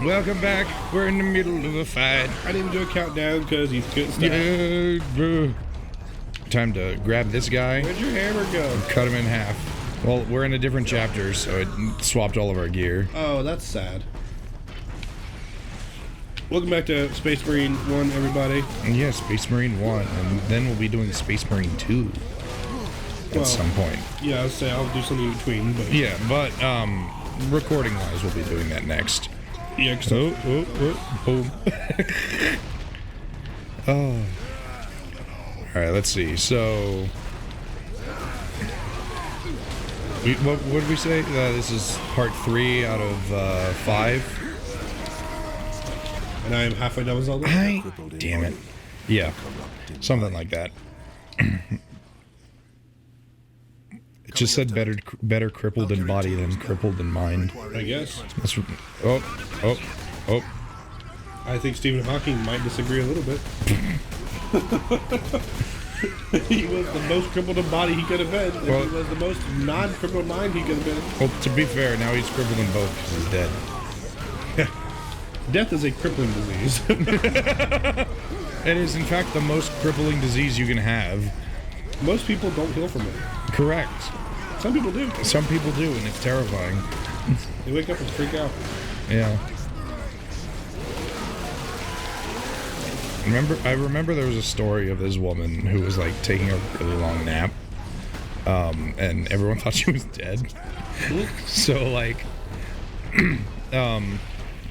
Welcome back. We're in the middle of a fight. I didn't do a countdown because he's couldn't stop. Yeah, bro. Time to grab this guy. Where'd your hammer go? Cut him in half. Well, we're in a different chapter, so it swapped all of our gear. Oh, that's sad. Welcome back to Space Marine 1, everybody. Yeah, Space Marine 1, and then we'll be doing Space Marine 2 at some point. Yeah, I'll do something in between. But Yeah, but recording-wise, we'll be doing that next. yeah, Boom. Oh. Alright, let's see. So... what did we say? This is part 3 out of 5. and I am halfway done with Zelda. Damn it. Yeah, something like that. It just said better crippled in body than crippled in mind. I guess. That's, oh. I think Stephen Hawking might disagree a little bit. He was the most crippled in body he could have been. And Well- he was the most non-crippled mind he could have been. Well, to be fair, now he's crippled in both because he's dead. Death is a crippling disease. It is, in fact, the most crippling disease you can have. Most people don't heal from it. Correct. Some people do. Some people do, and it's terrifying. They wake up and freak out. Yeah. I remember there was a story of this woman who was like taking a really long nap, and everyone thought she was dead. So like,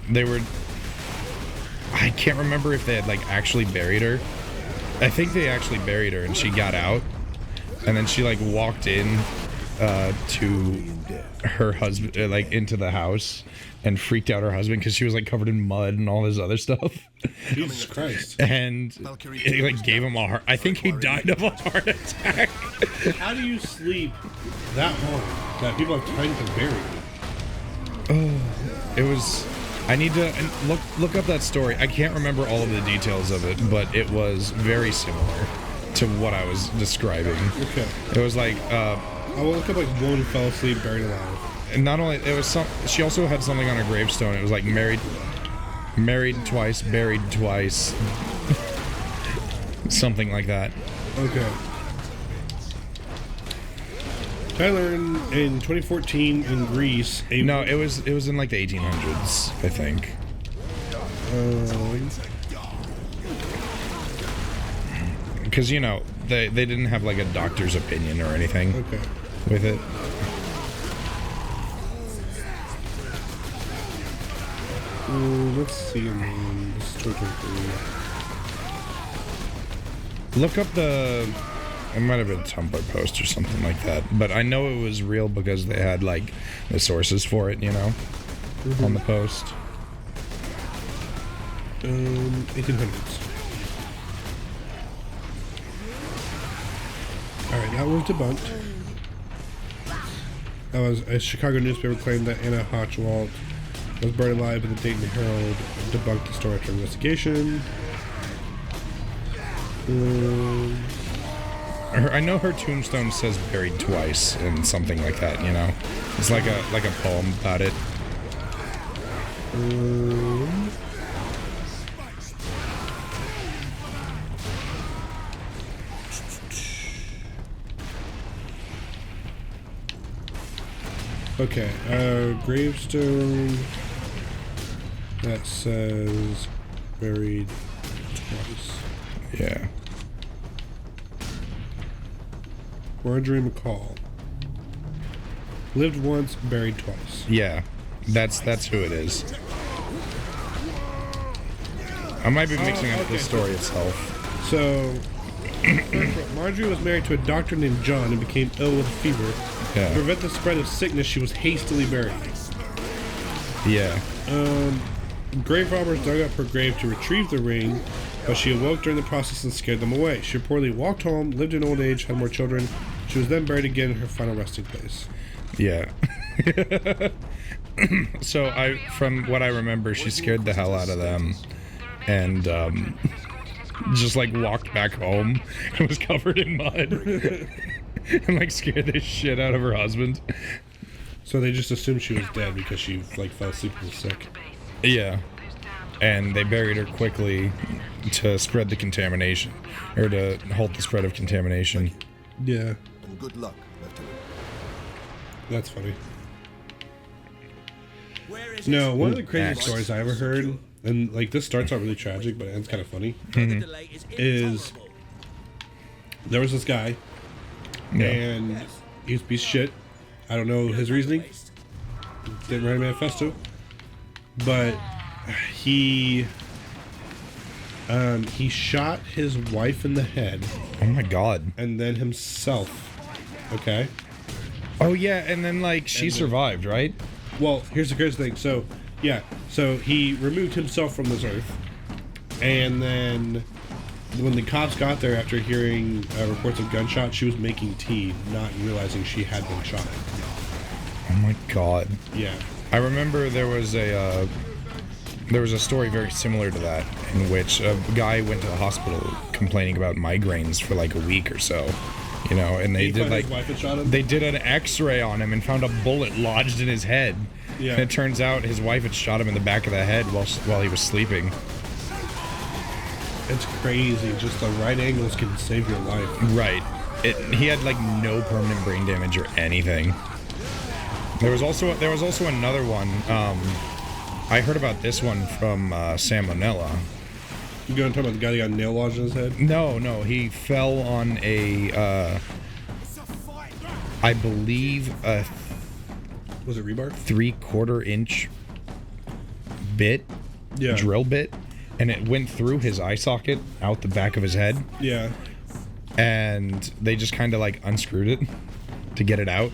they were. I can't remember if they had like actually buried her. I think they actually buried her, and she got out, and then she like walked in to her husband, like into the house, and freaked out her husband because she was like covered in mud and all this other stuff. Jesus Christ. And it like gave him a heart. I think he died of a heart attack. How do you sleep that long that people have time to bury you? It was. I need to look up that story. I can't remember all of the details of it, but it was very similar to what I was describing. Okay. It was like, I will look up like woman fell asleep buried alive. and not only it was some. She also had something on her gravestone. It was like married twice, buried twice, something like that. Okay. I learned in 2014 in Greece. No, it was in like the 1800s, I think. Because you know they didn't have like a doctor's opinion or anything Okay. with it. Let's see. This is 2023. Look up the. It might have been a Tumblr post or something like that, but I know it was real because they had like the sources for it, you know, on the post. 1800s. Alright, that was debunked. That was a Chicago newspaper claimed that Anna Hochwald was buried alive, and the Dayton Herald debunked the story after investigation. I know her tombstone says buried twice and something like that, you know. It's like a poem about it. Okay, gravestone that says buried twice. Yeah. Marjorie McCall. Lived once, buried twice. Yeah. That's who it is. I might be mixing up the story itself. So, Marjorie was married to a doctor named John and became ill with a fever. Yeah. To prevent the spread of sickness, she was hastily buried. Yeah. Grave robbers dug up her grave to retrieve the ring, but she awoke during the process and scared them away. She reportedly walked home, lived in old age, had more children. She was then buried again in her final resting place. Yeah. So from what I remember, she scared the hell out of them, and just like walked back home and was covered in mud, and like scared the shit out of her husband. So they just assumed she was dead because she like fell asleep and was sick. Yeah. And they buried her quickly to spread the contamination, or to halt the spread of contamination. Yeah. And good luck, Lieutenant. That's funny. No, one of the craziest Axe. stories I ever heard, and like this starts out really tragic, but it ends kind of funny, is there was this guy, Yeah. and he was a piece of shit. I don't know his reasoning. Didn't write a manifesto, but he shot his wife in the head Oh my god. and then himself. Okay. Oh yeah, and then like she survived, right? Well, here's the crazy thing. So, yeah. So he removed himself from this earth, and then when the cops got there after hearing reports of gunshots, she was making tea, not realizing she had been shot. Oh my god. Yeah. I remember there was a story very similar to that in which a guy went to the hospital complaining about migraines for like a week or so, you know, and they He did found like his wife had shot him? they did an X-ray on him and found a bullet lodged in his head. Yeah. And it turns out his wife had shot him in the back of the head while he was sleeping. It's crazy. Just the right angles can save your life. Right. He had like no permanent brain damage or anything. There was also another one. I heard about this one from Salmonella. You going to talk about the guy that got nail lodged in his head? No, he fell on a, I believe a Was it rebar? 3/4 inch bit, Yeah. drill bit, and it went through his eye socket out the back of his head, Yeah. and they just kind of like unscrewed it to get it out.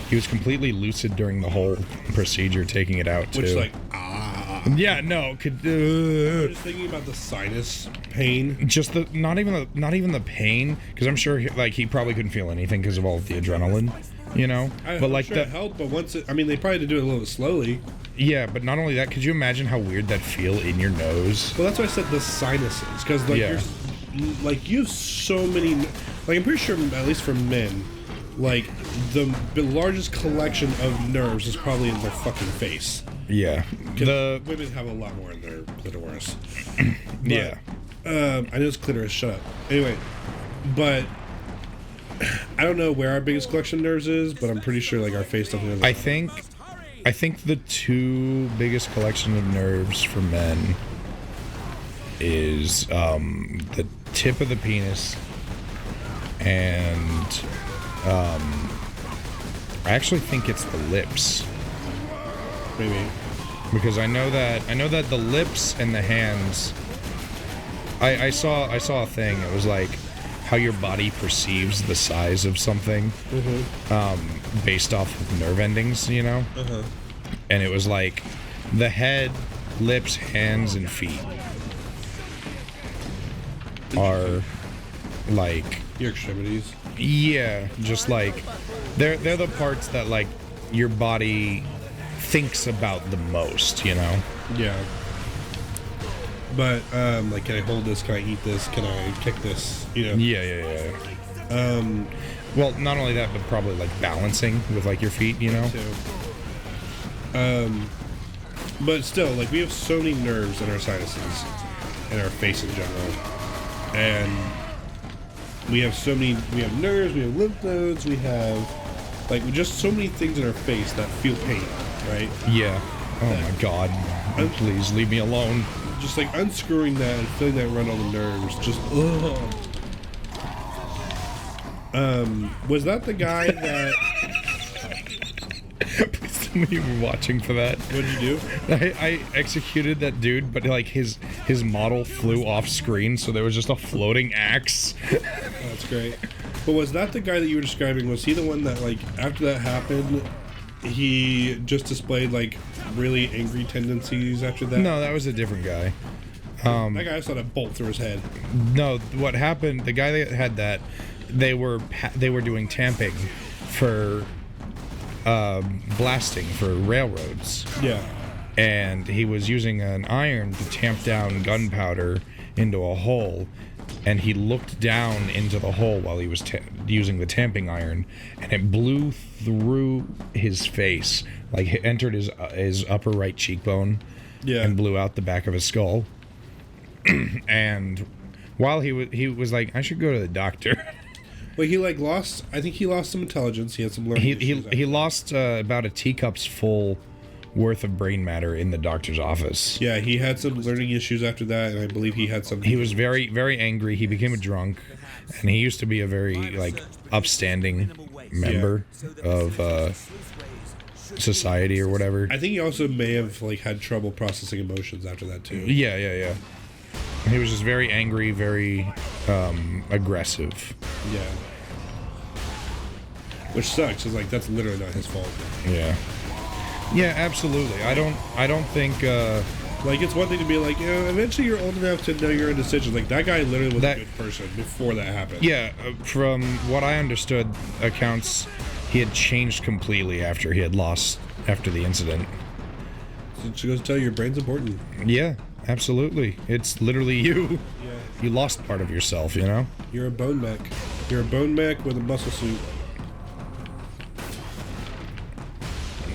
He was completely lucid during the whole procedure, taking it out too. Which, like, yeah, no, could just thinking about the sinus pain. just the not even the pain, because I'm sure he probably couldn't feel anything because of all of the adrenaline, you know. But But like sure it helped, but once it, I mean, they probably had to do it a little bit slowly. yeah, but not only that, could you imagine how weird that feel in your nose? Well, that's why I said the sinuses, because like Yeah. you have so many. Like I'm pretty sure, at least for men, like the largest collection of nerves is probably in their fucking face. Yeah, 'Cause women have a lot more in their clitoris. yeah. I know it's clitoris. Shut up. Anyway, but I don't know where our biggest collection of nerves is, but I'm pretty sure like our face definitely. I think the two biggest collection of nerves for men is the tip of the penis and I actually think it's the lips, maybe. because I know that the lips and the hands. I saw a thing. It was like how your body perceives the size of something, based off of nerve endings, you know. And it was like the head, lips, hands, and feet are like, Your extremities. yeah, just like they're the parts that like your body thinks about the most, you know. Yeah. But like, can I hold this? Can I eat this? Can I kick this? You know. Yeah. Well, not only that, but probably like balancing with like your feet, you know. Too. But still, like, we have so many nerves in our sinuses, in our face in general, and we have so many. We have nerves. We have lymph nodes. We have like just so many things in our face that feel pain, right? Yeah. Oh my God. Please leave me alone. Just like unscrewing that and feeling that run all the nerves. Just ugh. Was that the guy that? Please tell me you were watching for that. What did you do? I executed that dude, but like his model flew off screen, so there was just a floating axe. Oh, that's great. But was that the guy that you were describing? Was he the one that, like, after that happened, he just displayed like really angry tendencies after that? No, that was a different guy. That guy saw a bolt through his head. No, what happened? The guy that had that, they were doing tamping for blasting for railroads. Yeah. And he was using an iron to tamp down gunpowder into a hole, and he looked down into the hole while he was using the tamping iron, and it blew through his face, like it entered his upper right cheekbone, Yeah. and blew out the back of his skull. And while he was like, I should go to the doctor. Well, he like lost. I think he lost some intelligence. He had some learning issues. He lost about a teacup's full worth of brain matter in the doctor's office. Yeah, he had some learning issues after that, and I believe he had some. He was very, very angry. He became a drunk, and he used to be a very like upstanding member of society or whatever. I think he also may have like had trouble processing emotions after that too. Yeah. He was just very angry, very aggressive. Yeah. Which sucks. It's like that's literally not his fault. Yeah, absolutely. I don't think like it's one thing to be like, eventually you're old enough to know your own decisions. Like that guy literally was that, a good person before that happened. Yeah, from what I understood, accounts he had changed completely after the incident. So she goes, tell you your brain's important. Yeah, absolutely. It's literally you. Yeah. You lost part of yourself, you know? You're a bone mech. You're a bone mech with a muscle suit.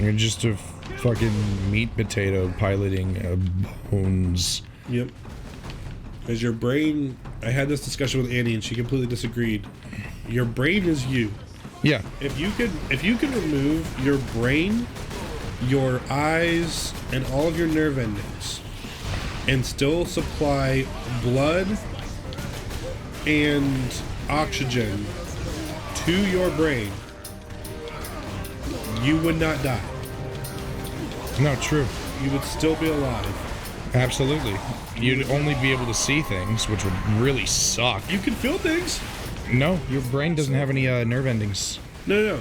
You're just a fucking meat potato piloting bones. Yep. Because your brain, I had this discussion with Annie and she completely disagreed. Your brain is you. Yeah. If you could remove your brain, your eyes, and all of your nerve endings, and still supply blood and oxygen to your brain, you would not die. No, true. You would still be alive. Absolutely. You'd only be able to see things, which would really suck. You can feel things. No, your brain doesn't have any nerve endings. No.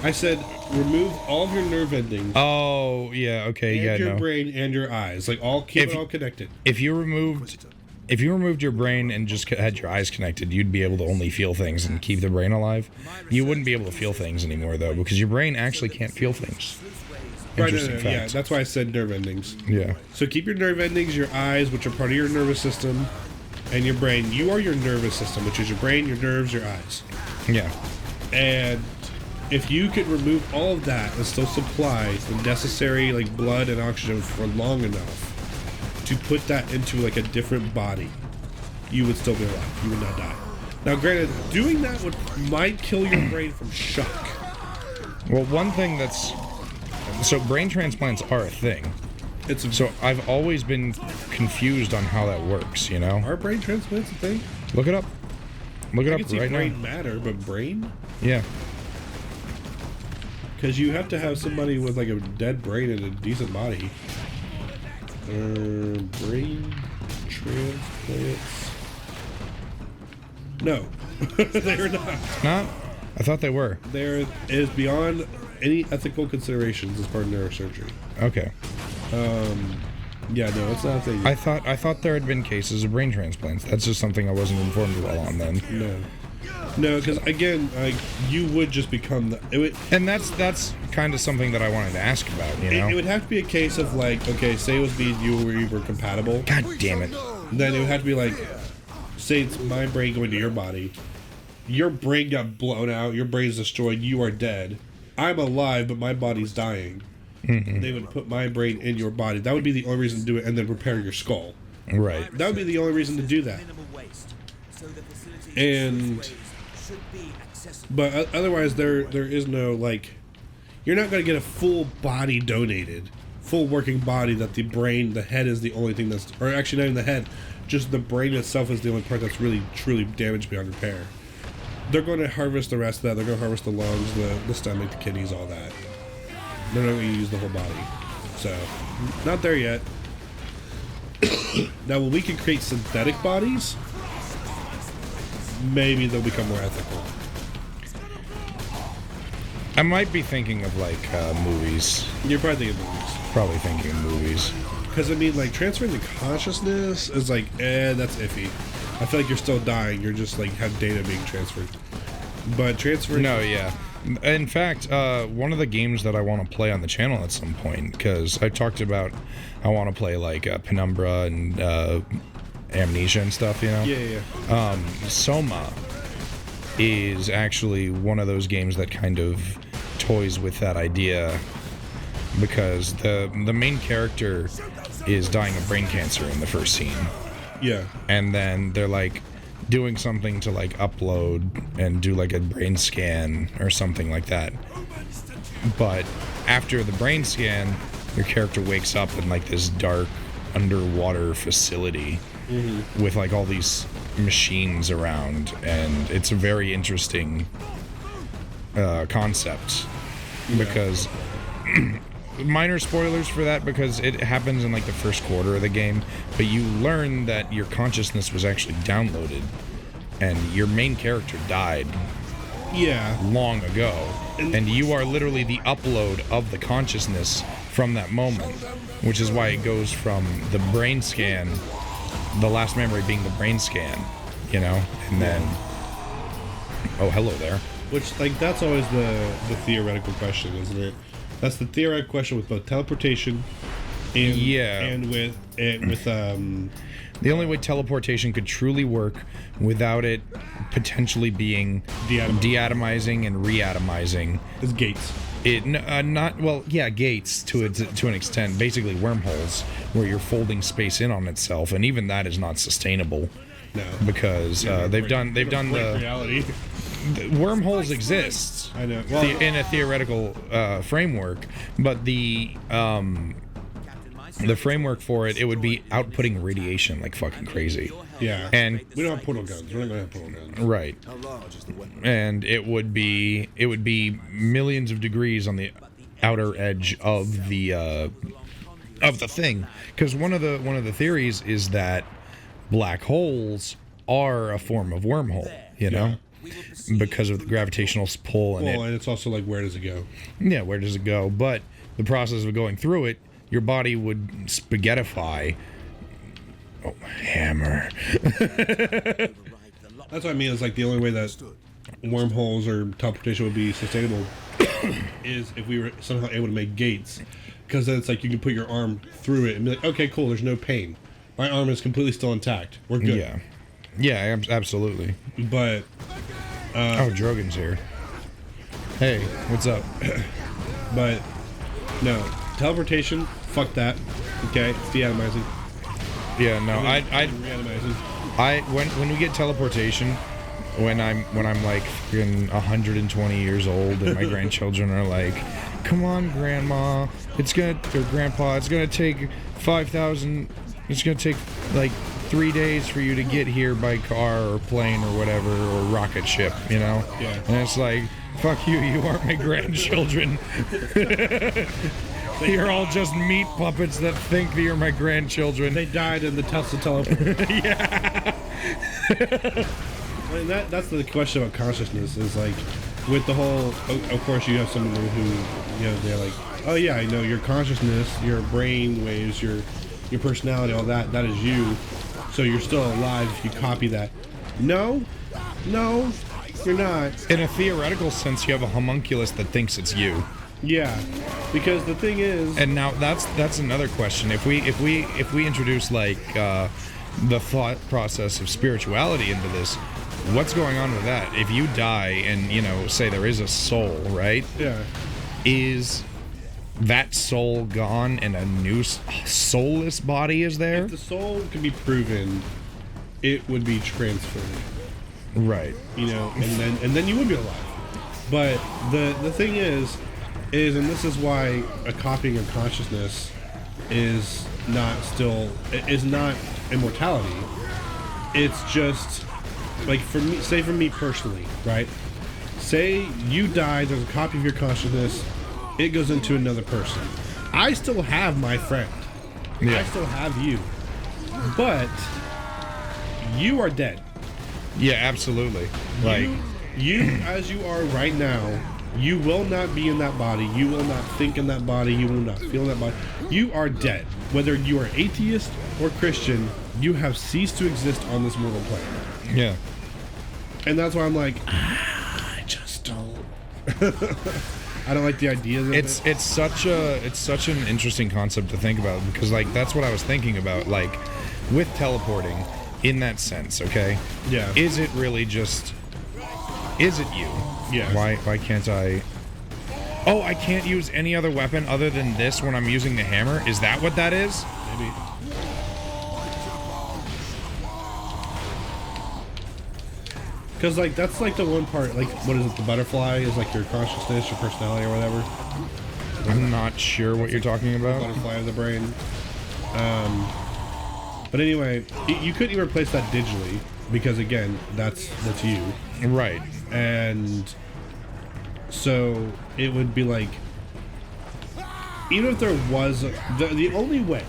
I said remove all of your nerve endings. Oh, yeah, okay, and yeah, your no. brain and your eyes. Like keep it all connected. If you removed your brain and just had your eyes connected, you'd be able to only feel things and keep the brain alive. You wouldn't be able to feel things anymore, though, because your brain actually can't feel things. Right, Interesting fact. yeah, that's why I said nerve endings. Yeah. So keep your nerve endings, your eyes, which are part of your nervous system, and your brain. You are your nervous system, which is your brain, your nerves, your eyes. Yeah. And if you could remove all of that and still supply the necessary like blood and oxygen for long enough to put that into like a different body, you would still be alive. You would not die. Now, granted, doing that might kill your brain from shock. Well, one thing that's... So brain transplants are a thing. So I've always been confused on how that works, you know? Are brain transplants a thing? Look it up. Look it up I can see right brain now. matter, but brain? Yeah. Because you have to have somebody with like a dead brain and a decent body. Brain transplants. No, they are not. Not? I thought they were. There is beyond any ethical considerations as part of neurosurgery. Okay. Yeah, no, it's not a thing. I thought there had been cases of brain transplants. That's just something I wasn't informed well on then. No, because again, you would just become and that's kind of something that I wanted to ask about. You know, it would have to be a case of like, okay, say it was me and you where we were compatible. God damn it. Then it would have to be like, say it's my brain going to your body. Your brain got blown out. Your brain's destroyed. You are dead. I'm alive, but my body's dying. Mm-hmm. They would put my brain in your body. That would be the only reason to do it, and then repair your skull. Right. That would be the only reason to do that. But otherwise, there is no like, you're not going to get a full body donated, full working body that the brain, the head is the only thing that's, or actually not even the head, just the brain itself is the only part that's really truly damaged beyond repair. They're going to harvest the rest of that. They're going to harvest the lungs, the stomach, the kidneys, all that. They're not going to use the whole body. So, not there yet. Now, when we can create synthetic bodies, maybe they'll become more ethical. I might be thinking of like movies. You're probably thinking movies. Probably thinking of movies. Because I mean, like transferring the consciousness is like, that's iffy. I feel like you're still dying. You're just like have data being transferred. But transferring. No, yeah. In fact, one of the games that I want to play on the channel at some point, because I talked about I want to play like Penumbra and Amnesia and stuff, you know? Yeah. Soma is actually one of those games that kind of toys with that idea, because the main character is dying of brain cancer in the first scene. Yeah. And then they're like doing something to like upload and do like a brain scan or something like that. But after the brain scan, your character wakes up in like this dark underwater facility with like all these machines around, and it's a very interesting concept because minor spoilers for that because it happens in like the first quarter of the game, but you learn that your consciousness was actually downloaded and your main character died long ago, and you are literally the upload of the consciousness from that moment, which is why it goes from the brain scan, the last memory being the brain scan, you know, and then oh, hello there. Which, like, that's always the theoretical question, isn't it? That's the theoretical question with both teleportation and with the only way teleportation could truly work without it potentially being deatomizing and reatomizing is gates. Gates to an extent, basically wormholes where you're folding space in on itself, and even that is not sustainable. No, because they've done the reality. Wormholes exist. I know. In a theoretical framework, but the framework for it would be outputting radiation like fucking crazy. Yeah. And we don't have portal guns. We're not gonna have portal guns. Right. And it would be millions of degrees on the outer edge of the thing. Because one of the theories is that black holes are a form of wormhole, you know? Because of the gravitational pull and and it's also like, where does it go? Yeah, where does it go? But the process of going through it, your body would spaghettify. Oh, hammer. That's what I mean. It's like the only way that wormholes or teleportation would be sustainable is if we were somehow able to make gates. Because then it's like you can put your arm through it and be like, okay, cool, there's no pain. My arm is completely still intact. We're good. Yeah. Yeah, absolutely. But... Drogon's here. Hey, what's up? But, no. Teleportation, fuck that. Okay, it's deatomizing. Yeah, no, when we get teleportation, when I'm like freaking 120 years old and my grandchildren are like, come on, grandma, grandpa, it's gonna take 5,000, it's gonna take like 3 days for you to get here by car or plane or whatever, or rocket ship, you know? Yeah. And it's like, fuck you, you aren't my grandchildren. You're all just meat puppets that think that you're my grandchildren. They died in the Tesla teleport. Yeah. I mean, that's the question about consciousness, is like, with the whole, of course you have someone who, you know, they're like, oh yeah, I know your consciousness, your brain waves, your personality, all that is you. So you're still alive if you copy that. No, you're not. In a theoretical sense, you have a homunculus that thinks it's you. Yeah, because the thing is, and now that's another question. If we introduce like the thought process of spirituality into this, what's going on with that? If you die and, you know, say there is a soul, right? Yeah. Is that soul gone and a new soulless body is there? If the soul can be proven, it would be transferred. Right. You know, and then you would be alive. But the thing is, and this is why a copying of consciousness is not immortality. It's just like, for me personally, right? Say you die, there's a copy of your consciousness, it goes into another person. I still have my friend. Yeah. I still have you. But you are dead. Yeah, absolutely. Like you as you are right now, you will not be in that body. You will not think in that body. You will not feel in that body. You are dead. Whether you are atheist or Christian, you have ceased to exist on this mortal plane. Yeah. And that's why I'm like, I just don't. I don't like the idea of it. It's such an interesting concept to think about, because like that's what I was thinking about, like with teleporting in that sense, okay? Yeah. Is it really just, is it you? Yeah. Why can't I? Oh, I can't use any other weapon other than this when I'm using the hammer? Is that what that is? Maybe. Because, like, that's, like, the one part, like, what is it, the butterfly is, like, your consciousness, your personality, or whatever. I'm not sure what you're talking about. Butterfly of the brain. But anyway, you couldn't even replace that digitally, because, again, that's you. Right. And so it would be like, even if there was the only way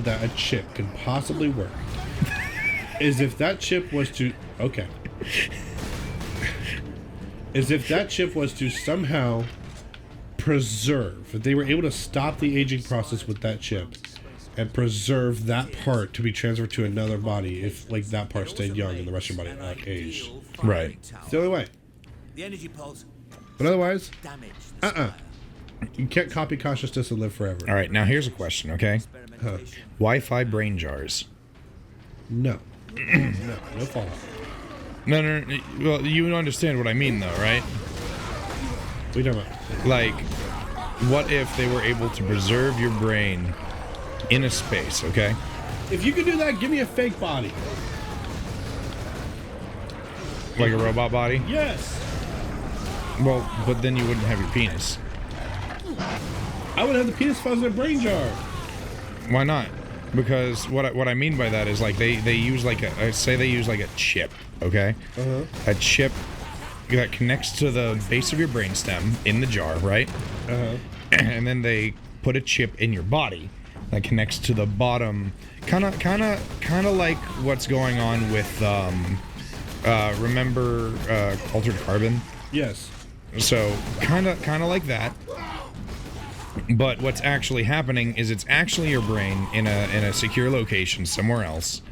that a chip could possibly work is if that chip was to somehow preserve, if they were able to stop the aging process with that chip and preserve that part to be transferred to another body, if like that part stayed young and the rest of your body aged. Right. It's the only way. The energy pulse But otherwise, damaged the you can't copy consciousness and live forever. All right, now here's a question, okay? experimentation. Wi-Fi brain jars. No. No fallout. No. Well, you understand what I mean, though, right? We don't know. Like, what if they were able to preserve your brain in a space, okay? If you could do that, give me a fake body. Like a robot body? Yes. Well, but then you wouldn't have your penis. I would have the penis fuzz in a brain jar. Why not? Because what I mean by that is like they use like say they use like a chip, okay? A chip that connects to the base of your brainstem in the jar, right? And then they put a chip in your body that connects to the bottom, kind of like what's going on with remember Altered Carbon? Yes. So kind of like that. But what's actually happening is it's actually your brain in a secure location somewhere else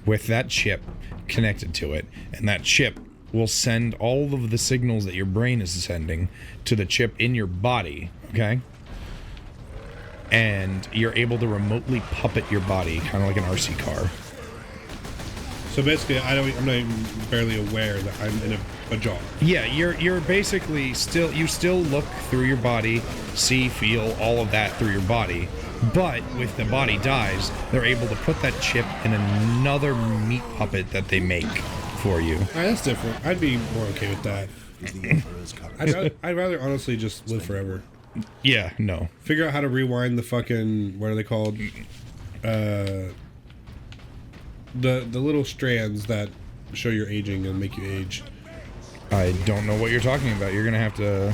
with that chip connected to it, and that chip will send all of the signals that your brain is sending to the chip in your body, okay? And you're able to remotely puppet your body, kind of like an RC car. So basically, I'm not even barely aware that I'm in a jar. Yeah, you're basically you still look through your body, see, feel, all of that through your body. But if the body dies, they're able to put that chip in another meat puppet that they make for you. Alright, that's different. I'd be more okay with that. I'd rather honestly just live forever. Yeah, no. Figure out how to rewind the fucking, what are they called? The little strands that show your aging and make you age. I don't know what you're talking about. You're gonna have to...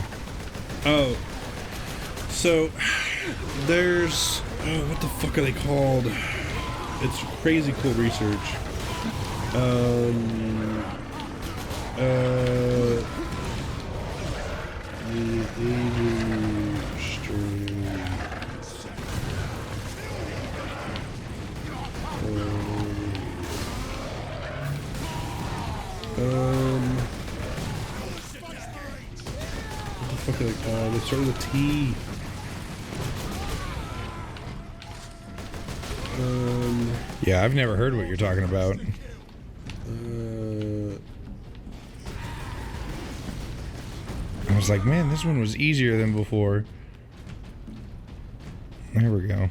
Oh. So, there's... Oh, what the fuck are they called? It's crazy cool research. The aging strands. What the fuck are they called? They start with a T. Yeah, I've never heard what you're talking about. I was like, man, this one was easier than before. There we go.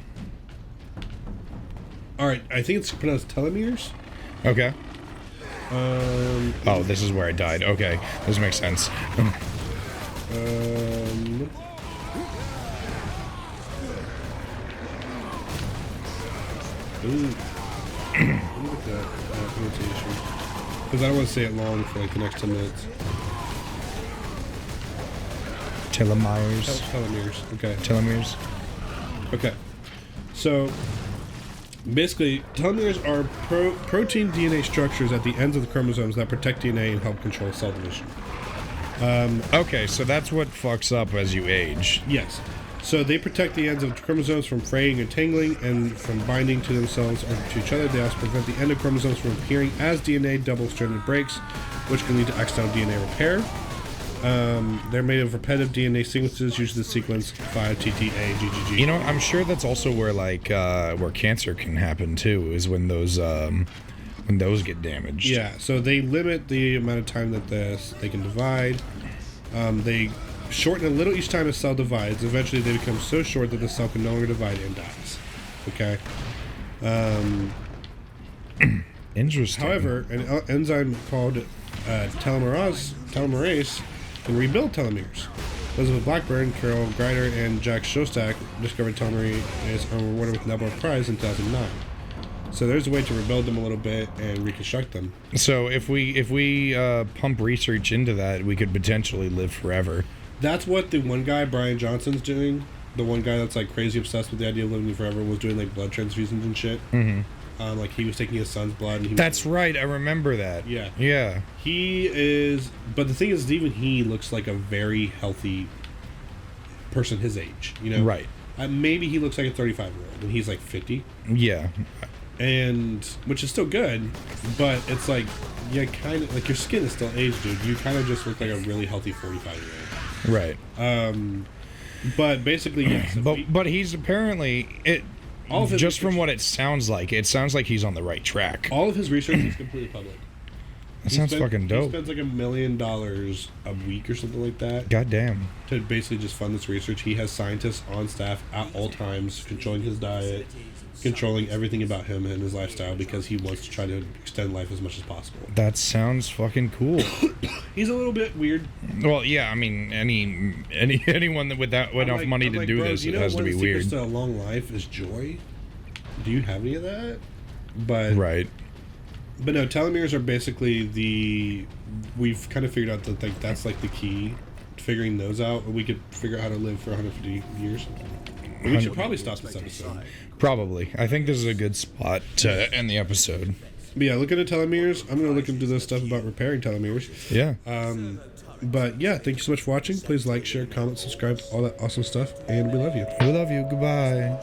Alright, I think it's pronounced telomeres. Okay. Oh, this is where I died. Okay, this makes sense. Ooh. Let me look at that pronunciation. Because I don't want to say it long for like the next 10 minutes. Telomeres. Telomeres. Okay. Telomeres. Okay. So, basically, telomeres are protein DNA structures at the ends of the chromosomes that protect DNA and help control cell division. Okay, so that's what fucks up as you age. Yes. So they protect the ends of chromosomes from fraying and tangling and from binding to themselves or to each other. They also prevent the end of chromosomes from appearing as DNA double-stranded breaks, which can lead to accidental DNA repair. They're made of repetitive DNA sequences, usually the sequence 5TTA-GGG. You know, I'm sure that's also where like where cancer can happen too, is when those get damaged. Yeah, so they limit the amount of time that they can divide. They shorten a little each time a cell divides. Eventually, they become so short that the cell can no longer divide and dies. Okay. Interesting. However, an enzyme called telomerase can rebuild telomeres. Elizabeth Blackburn, Carol Greider, and Jack Shostak discovered telomerase and were awarded with Nobel Prize in 2009. So there's a way to rebuild them a little bit and reconstruct them. So if we pump research into that, we could potentially live forever. That's what the one guy, Brian Johnson's doing. The one guy that's like crazy obsessed with the idea of living forever was doing like blood transfusions and shit. Mm-hmm. Like he was taking his son's blood. And he That's was, right. I remember that. Yeah. Yeah. He is, but the thing is, even he looks like a very healthy person his age. You know, Right. Maybe he looks like a 35-year-old, and he's like 50. Yeah. And which is still good, but it's like, yeah, kind of like your skin is still aged, dude. You kind of just look like a really healthy 45-year-old. Right. But basically, yes. But he's apparently All of his just from research- what it sounds like he's on the right track. all of his research is completely public. That sounds fucking He dope. spends like $1 million a week or something like that Goddamn. to basically just fund this research. He has scientists on staff at all times controlling his diet, controlling everything about him and his lifestyle because he wants to try to extend life as much as possible. That sounds fucking cool. He's a little bit weird. Well, yeah, I mean, anyone that with enough money to do bro, this, you it know, has to one be of the weird. secrets to a long life is joy. Do you have any of that? But Right. But no, telomeres are basically we've kind of figured out that like that's like the key. Figuring those out, we could figure out how to live for 150 years. We should probably stop this episode. Probably. I think this is a good spot to end the episode. But yeah, looking at telomeres, I'm going to look into this stuff about repairing telomeres. Yeah. But yeah, thank you so much for watching. Please like, share, comment, subscribe, all that awesome stuff. And we love you. We love you. Goodbye.